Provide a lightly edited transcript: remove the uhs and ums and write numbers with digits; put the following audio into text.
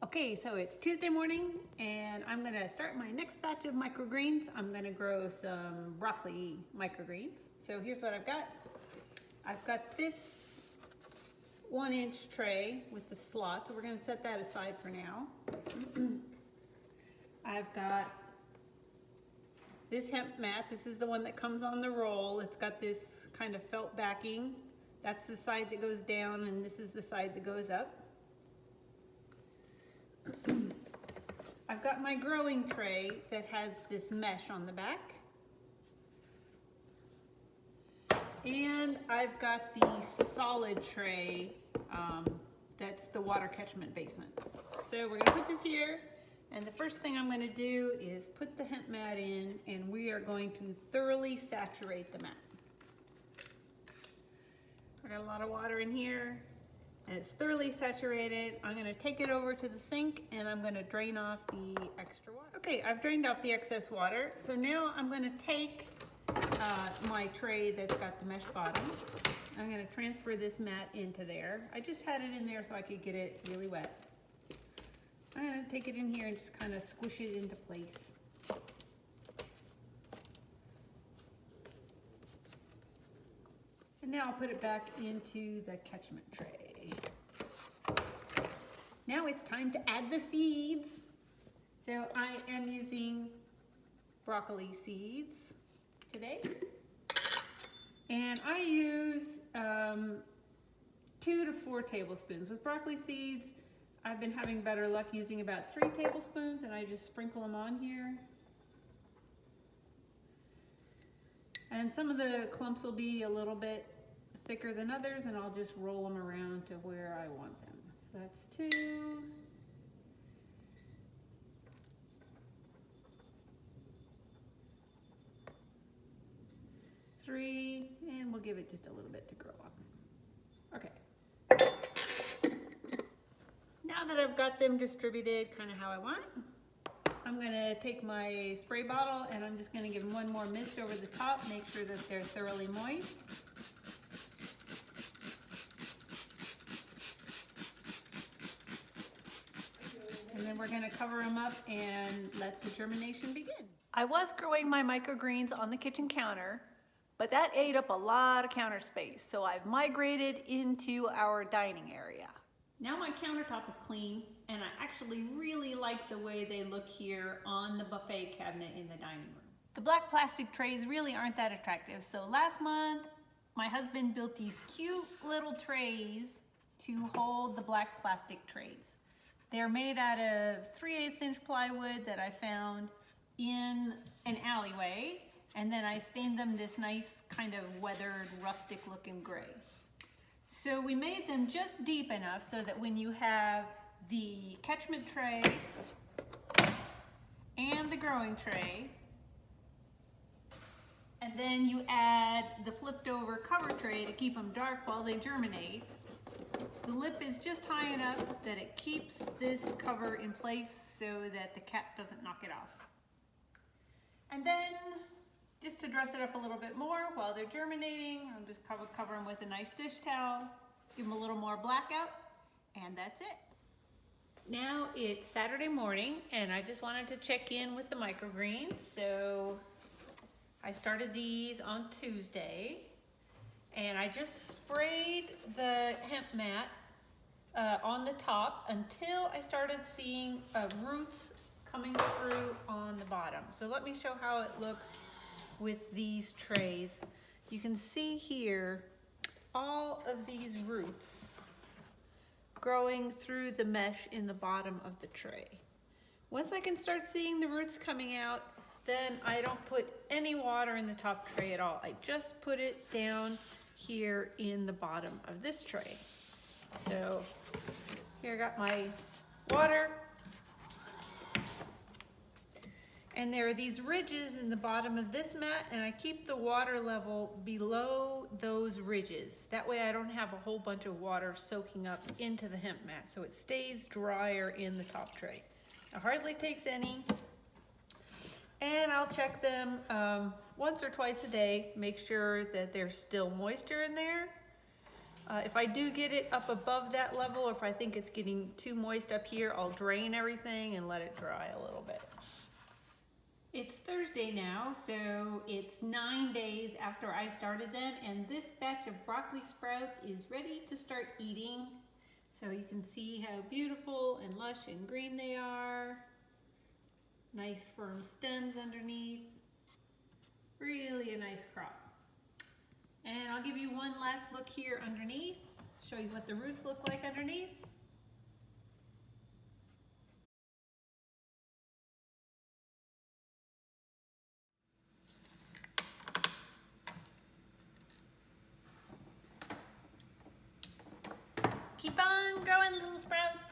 Okay, so it's Tuesday morning and I'm gonna start my next batch of microgreens. I'm gonna grow some broccoli microgreens. So here's what I've got. I've got this 1-inch tray with the slots. So we're gonna set that aside for now. I've got this hemp mat. This is the one that comes on the roll. It's got this kind of felt backing. That's the side that goes down and this is the side that goes up. I've got my growing tray that has this mesh on the back. And I've got the solid tray that's the water catchment basement. So we're gonna put this here, and the first thing I'm gonna do is put the hemp mat in, and we are going to thoroughly saturate the mat. I got a lot of water in here, and it's thoroughly saturated. I'm gonna take it over to the sink and I'm gonna drain off the extra water. Okay, I've drained off the excess water. So now I'm gonna take my tray that's got the mesh bottom. I'm gonna transfer this mat into there. I just had it in there so I could get it really wet. I'm gonna take it in here and just kind of squish it into place. And now I'll put it back into the catchment tray. Now it's time to add the seeds. So I am using broccoli seeds today. And I use 2 to 4 tablespoons. With broccoli seeds, I've been having better luck using about 3 tablespoons, and I just sprinkle them on here. And some of the clumps will be a little bit thicker than others, and I'll just roll them around to where I want them. So that's 2. Three, and we'll give it just a little bit to grow up. Okay. Now that I've got them distributed kind of how I want, I'm gonna take my spray bottle and I'm just gonna give them one more mist over the top, make sure that they're thoroughly moist. And then we're gonna cover them up and let the germination begin. I was growing my microgreens on the kitchen counter, but that ate up a lot of counter space, so I've migrated into our dining area. Now my countertop is clean, and I actually really like the way they look here on the buffet cabinet in the dining room. The black plastic trays really aren't that attractive, so last month my husband built these cute little trays to hold the black plastic trays. They're made out of 3/8 inch plywood that I found in an alleyway, and then I stained them this nice kind of weathered rustic looking gray. So we made them just deep enough so that when you have the catchment tray and the growing tray, and then you add the flipped over cover tray to keep them dark while they germinate, the lip is just high enough that it keeps this cover in place so that the cat doesn't knock it off. And then, just to dress it up a little bit more while they're germinating, I'll just cover them with a nice dish towel, give them a little more blackout, and that's it. Now it's Saturday morning, and I just wanted to check in with the microgreens. So I started these on Tuesday, and I just sprayed the hemp mat on the top until I started seeing roots coming through on the bottom. So let me show how it looks with these trays. You can see here all of these roots growing through the mesh in the bottom of the tray. Once I can start seeing the roots coming out, then I don't put any water in the top tray at all. I just put it down here in the bottom of this tray. So here I got my water. And there are these ridges in the bottom of this mat, and I keep the water level below those ridges. That way I don't have a whole bunch of water soaking up into the hemp mat, so it stays drier in the top tray. It hardly takes any, and I'll check them once or twice a day, make sure that there's still moisture in there. If I do get it up above that level, or if I think it's getting too moist up here, I'll drain everything and let it dry a little bit. It's Thursday now, so it's 9 days after I started them, and this batch of broccoli sprouts is ready to start eating. So you can see how beautiful and lush and green they are. Nice firm stems underneath. Really a nice crop. And I'll give you one last look here underneath, show you what the roots look like underneath. Keep on growing, little sprout.